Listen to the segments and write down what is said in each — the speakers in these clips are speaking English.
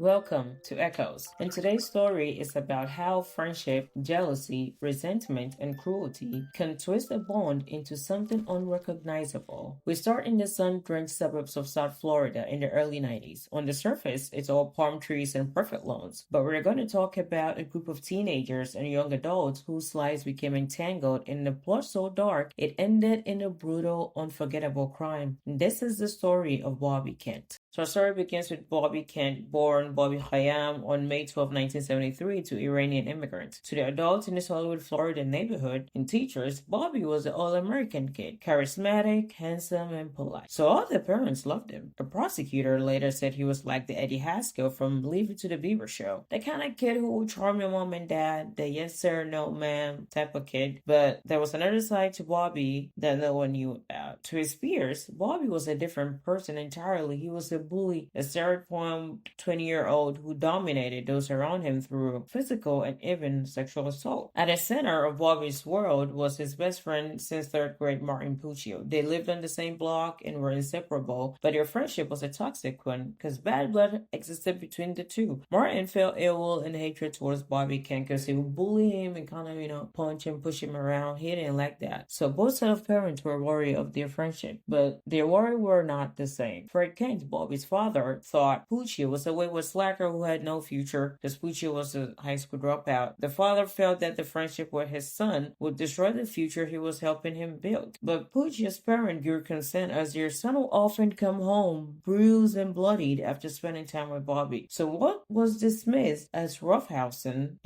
Welcome to Echoes, and today's story is about how friendship, jealousy, resentment, and cruelty can twist a bond into something unrecognizable. We start in the sun-drenched suburbs of South Florida in the early 90s. On the surface, it's all palm trees and perfect lawns, but we're going to talk about a group of teenagers and young adults whose lives became entangled in a plot so dark it ended in a brutal, unforgettable crime. This is the story of Bobby Kent. So our story begins with Bobby Kent, born Bobby Khayyam on May 12, 1973, to Iranian immigrants. To the adults in his Hollywood, Florida neighborhood and teachers, Bobby was an all-American kid, charismatic, handsome, and polite. So all the parents loved him. A prosecutor later said he was like the Eddie Haskell from Leave It to the Beaver show. The kind of kid who would charm your mom and dad, the yes sir, no ma'am type of kid. But there was another side to Bobby that no one knew about. To his peers, Bobby was a different person entirely. He was a bully, a stereotypical 20-year-old who dominated those around him through physical and even sexual assault. At the center of Bobby's world was his best friend since third grade, Marty Puccio. They lived on the same block and were inseparable, but their friendship was a toxic one because bad blood existed between the two. Martin felt ill will and hatred towards Bobby Kent because he would bully him and kind of, punch him, push him around. He didn't like that. So both set of parents were worried of their friendship, but their worry were not the same. Fred Kent, Bobby's father, thought Puccio was a wayward slacker who had no future because Puccio was a high school dropout. The father felt that the friendship with his son would destroy the future he was helping him build. But Puccio's parents grew concerned as their son would often come home bruised and bloodied after spending time with Bobby. So what was dismissed as roughhousing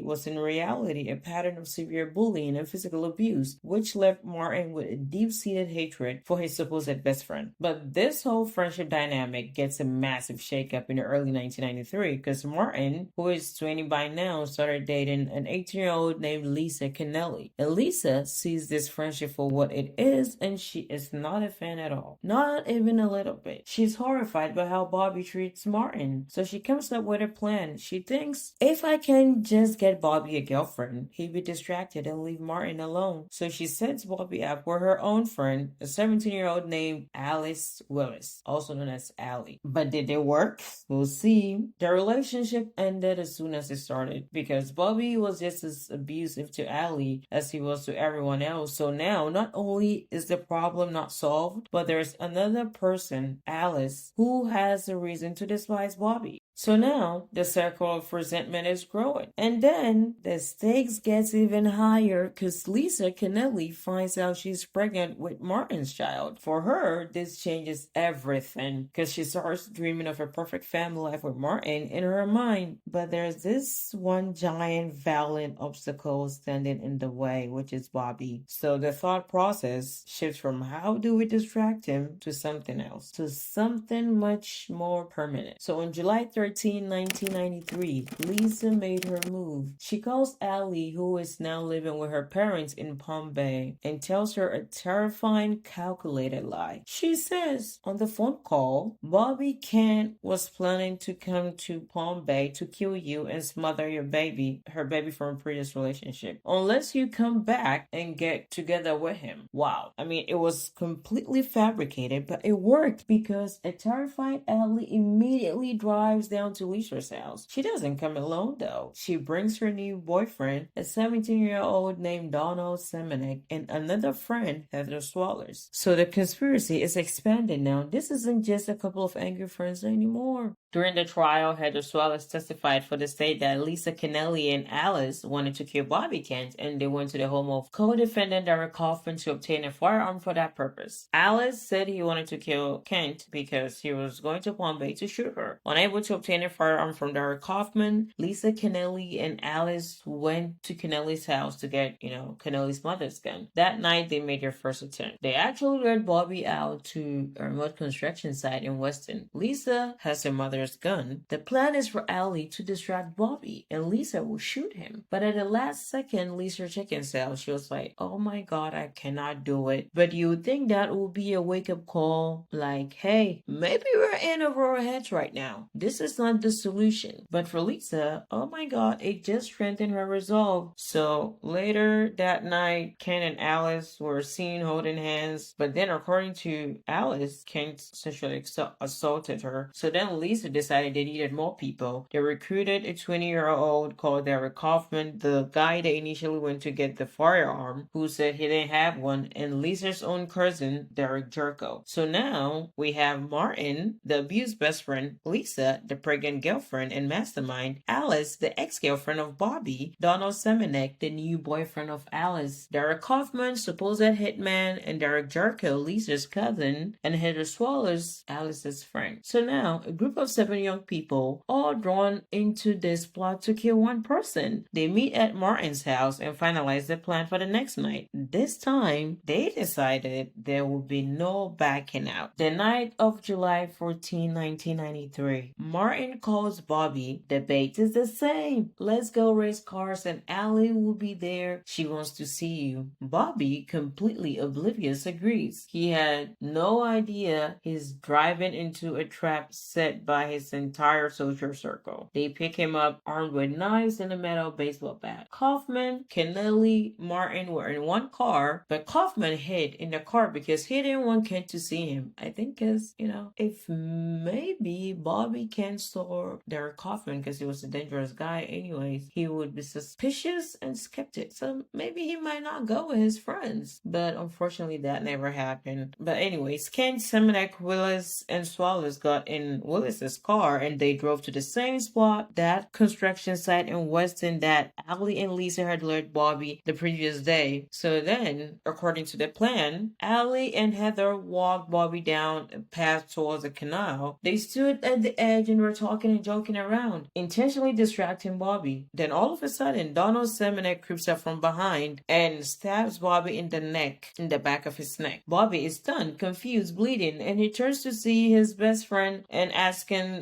was in reality a pattern of severe bullying and physical abuse, which left Martin with a deep-seated hatred for his supposed best friend. But this whole friendship dynamic gets a massive shakeup in the early 1993 because Martin, who is 20 by now, started dating an 18-year-old named Lisa Kennelly. And Lisa sees this friendship for what it is, and she is not a fan at all. Not even a little bit. She's horrified by how Bobby treats Martin. So she comes up with a plan. She thinks, if I can just get Bobby a girlfriend, he'd be distracted and leave Martin alone. So she sets Bobby up with her own friend, a 17-year-old named Alice Willis, also known as Allie. But did it work? We'll see. Their relationship ended as soon as it started because Bobby was just as abusive to Allie as he was to everyone else. So now, not only is the problem not solved, but there's another person, Alice, who has a reason to despise Bobby. So now the circle of resentment is growing. And then the stakes gets even higher because Lisa Kennelly finds out she's pregnant with Martin's child. For her, this changes everything because she starts dreaming of a perfect family life with Martin in her mind. But there's this one giant violent obstacle standing in the way, which is Bobby. So the thought process shifts from how do we distract him to something else, to something much more permanent. So on July 13, 1993, Lisa made her move. She calls Allie, who is now living with her parents in Palm Bay, and tells her a terrifying, calculated lie. She says on the phone call, Bobby Kent was planning to come to Palm Bay to kill you and smother your baby, her baby from a previous relationship, unless you come back and get together with him. Wow. I mean, it was completely fabricated, but it worked because a terrified Allie immediately drives down to Lisa's house. She doesn't come alone though. She brings her new boyfriend, a 17-year-old named Donald Semenek, and another friend, Heather Swallers. So the conspiracy is expanded now. This isn't just a couple of angry friends anymore. During the trial, Heather Swallers testified for the state that Lisa Kennelly and Alice wanted to kill Bobby Kent, and they went to the home of co-defendant Derek Kaufman to obtain a firearm for that purpose. Alice said he wanted to kill Kent because he was going to Palm Bay to shoot her. Unable to obtain a firearm from Derek Kaufman, Lisa Kennelly and Alice went to Kennelly's house to get, Kennelly's mother's gun. That night, they made their first attempt. They actually led Bobby out to a remote construction site in Weston. Lisa has her mother's gun. The plan is for Allie to distract Bobby, and Lisa will shoot him. But at the last second, Lisa checked herself. She was like, oh my god, I cannot do it. But you would think that would be a wake-up call, like, hey, maybe we're in over our heads right now. This is not the solution. But for Lisa, oh my god, it just strengthened her resolve. So later that night, Ken and Alice were seen holding hands. But then according to Alice, Ken sexually assaulted her. So then Lisa decided they needed more people. They recruited a 20-year-old called Derek Kaufman, the guy they initially went to get the firearm, who said he didn't have one, and Lisa's own cousin, Derek Jerko. So now we have Martin, the abused best friend, Lisa, the pregnant girlfriend and mastermind, Alice, the ex-girlfriend of Bobby, Donald Semenek, the new boyfriend of Alice, Derek Kaufman, supposed hitman, and Derek Jerko, Lisa's cousin, and Heather Swallows, Alice's friend. So now, a group of 7 young people, all drawn into this plot to kill one person. They meet at Martin's house and finalize the plan for the next night. This time, they decided there would be no backing out. The night of July 14, 1993, Martin calls Bobby. The bait is the same. Let's go race cars and Allie will be there. She wants to see you. Bobby, completely oblivious, agrees. He had no idea he's driving into a trap set by his entire social circle. They pick him up armed with knives and a metal baseball bat. Kaufman, Kennelly, Martin were in one car, but Kaufman hid in the car because he didn't want Ken to see him. I think because, if maybe Bobby Ken saw Derek Kaufman because he was a dangerous guy anyways, he would be suspicious and skeptic. So maybe he might not go with his friends. But unfortunately that never happened. But anyways, Ken, Semenek, Willis, and Swallows got in Willis's car and they drove to the same spot, that construction site in Weston that Allie and Lisa had lured Bobby the previous day. So then, according to the plan, Allie and Heather walked Bobby down a path towards the canal. They stood at the edge and were talking and joking around, intentionally distracting Bobby. Then all of a sudden, Donald Semenek creeps up from behind and stabs Bobby in the neck, in the back of his neck. Bobby is stunned, confused, bleeding, and he turns to see his best friend and asking,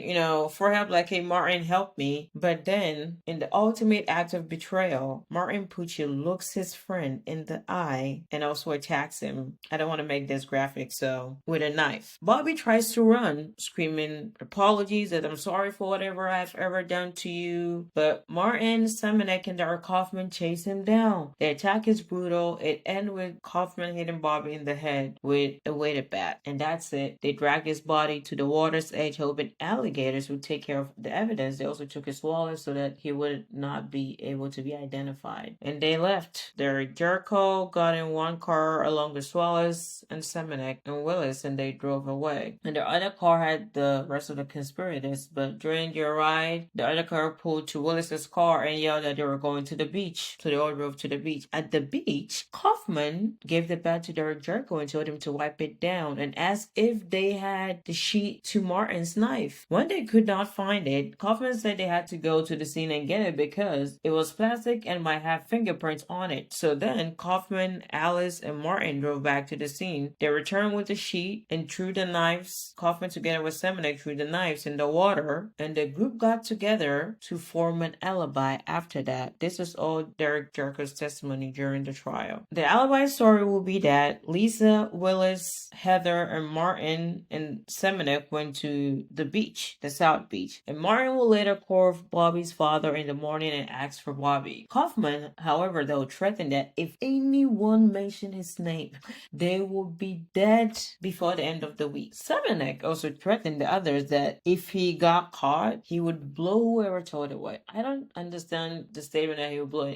for help, like, hey, Martin, help me. But then, in the ultimate act of betrayal, Martin Puccio looks his friend in the eye and also attacks him. I don't want to make this graphic, so, with a knife. Bobby tries to run, screaming apologies that I'm sorry for whatever I've ever done to you. But Martin, Semenek, and Derek Kaufman chase him down. The attack is brutal. It ends with Kaufman hitting Bobby in the head with a weighted bat. And that's it. They dragged his body to the water's edge, hoping alligators would take care of the evidence. They also took his wallet so that he would not be able to be identified. And they left. Derek Jerko got in one car along with Swallows and Semenek and Willis, and they drove away. And the other car had the rest of the conspirators, but during their ride, the other car pulled to Willis's car and yelled that they were going to the beach. So they all drove to the beach. At the beach, Kaufman gave the bat to Derek Jerko and told him to wipe it down and asked if they had the sheet to Martin's knife. When they could not find it, Kaufman said they had to go to the scene and get it because it was plastic and might have fingerprints on it. So then Kaufman, Alice, and Martin drove back to the scene. They returned with the sheet and threw the knives. Kaufman together with Semenek threw the knives in the water, and the group got together to form an alibi after that. This is all Derek Jerko's testimony during the trial. The alibi story will be that Lisa, Willis, Heather, and Martin and Semenek went to the beach, the South Beach, and Martin will later call Bobby's father in the morning and ask for Bobby. Kaufman, however, though, threatened that if anyone mentioned his name, they would be dead before the end of the week. Semenek also threatened the others that if he got caught, he would blow whoever told away. I don't understand the statement that he would blow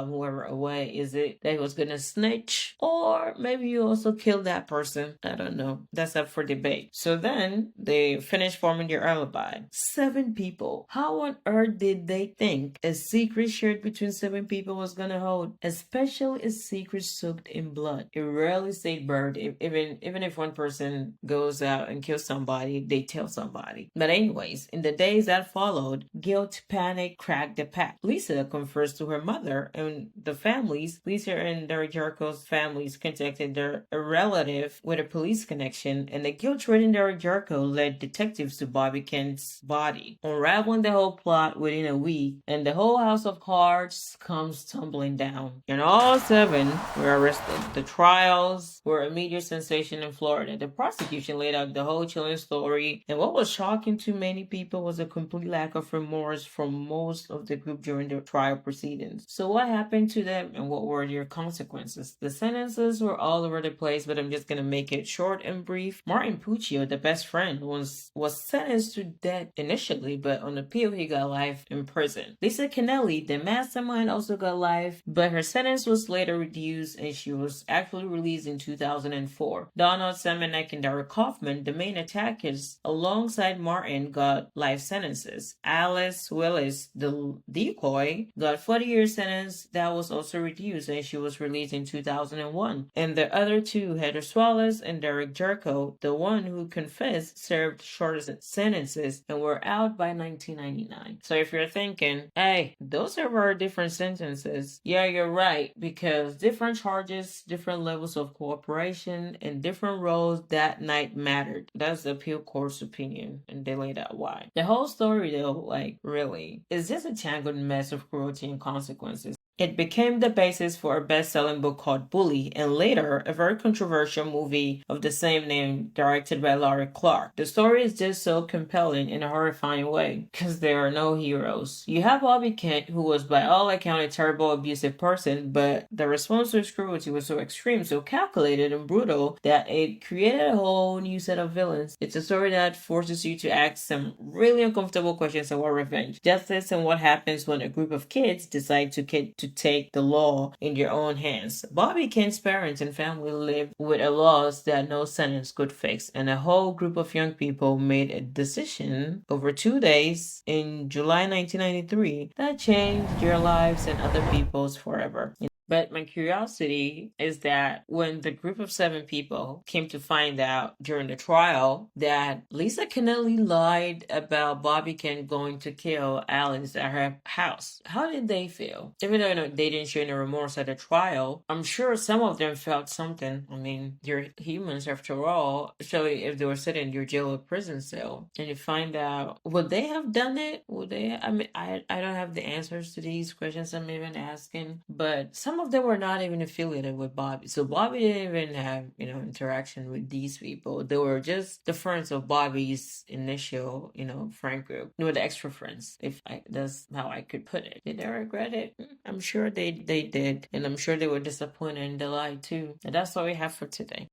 whoever away. Is it that he was gonna snitch? Or maybe you also killed that person? I don't know. That's up for debate. So then they finished forming their alibi. 7 people. How on earth did they think a secret shared between 7 people was gonna hold? Especially a secret soaked in blood. It rarely stayed buried. Even if one person goes out and kills somebody, they tell somebody. But anyways, in the days that followed, guilt, panic, cracked the pack. Lisa confers to her mother and the families. Lisa and Derek Jerko's families contacted their relative with a police connection, and the guilt-ridden Derek Jerko led detectives to Bobby Kent's body, unraveling the whole plot within a week, and the whole house of cards comes tumbling down. And all 7 were arrested. The trials were a media sensation in Florida. The prosecution laid out the whole chilling story, and what was shocking to many people was a complete lack of remorse from most of the group during the trial proceedings. So what happened to them and what were their consequences? The sentences were all over the place, but I'm just gonna make it short and brief. Martin Puccio, the best friend, was sentenced sentenced to death initially, but on appeal, he got life in prison. Lisa Kennelly, the mastermind, also got life, but her sentence was later reduced and she was actually released in 2004. Donald Semenek and Derek Kaufman, the main attackers, alongside Martin, got life sentences. Alice Willis, the decoy, got 40-year sentence that was also reduced and she was released in 2001. And the other two, Heather Wallace and Derek Jerko, the one who confessed, served shorter sentences and were out by 1999. So if you're thinking, hey, those are very different sentences, yeah, you're right, because different charges, different levels of cooperation, and different roles that night mattered. That's the appeal court's opinion, and they laid out why. The whole story, though, like, really, is just a tangled mess of cruelty and consequences. It became the basis for a best-selling book called Bully, and later a very controversial movie of the same name directed by Laurie Clark. The story is just so compelling in a horrifying way, because there are no heroes. You have Bobby Kent, who was by all accounts a terrible, abusive person, but the response to his cruelty was so extreme, so calculated and brutal, that it created a whole new set of villains. It's a story that forces you to ask some really uncomfortable questions about revenge, justice, and what happens when a group of kids decide to take the law in their own hands. Bobby Kent's parents and family lived with a loss that no sentence could fix, and a whole group of young people made a decision over 2 days in July 1993 that changed their lives and other people's forever. But my curiosity is that when the group of 7 people came to find out during the trial that Lisa Kennelly lied about Bobby Kent going to kill Alice at her house, how did they feel? Even though they didn't show any remorse at the trial, I'm sure some of them felt something. I mean, they're humans after all, especially if they were sitting in your jail or prison cell. And you find out, would they have done it? Would they? I mean, I don't have the answers to these questions I'm even asking, but some of them were not even affiliated with Bobby. So Bobby didn't even have, interaction with these people. They were just the friends of Bobby's initial, friend group. With the extra friends, that's how I could put it. Did they regret it? I'm sure they did. And I'm sure they were disappointed and delighted too. And that's all we have for today.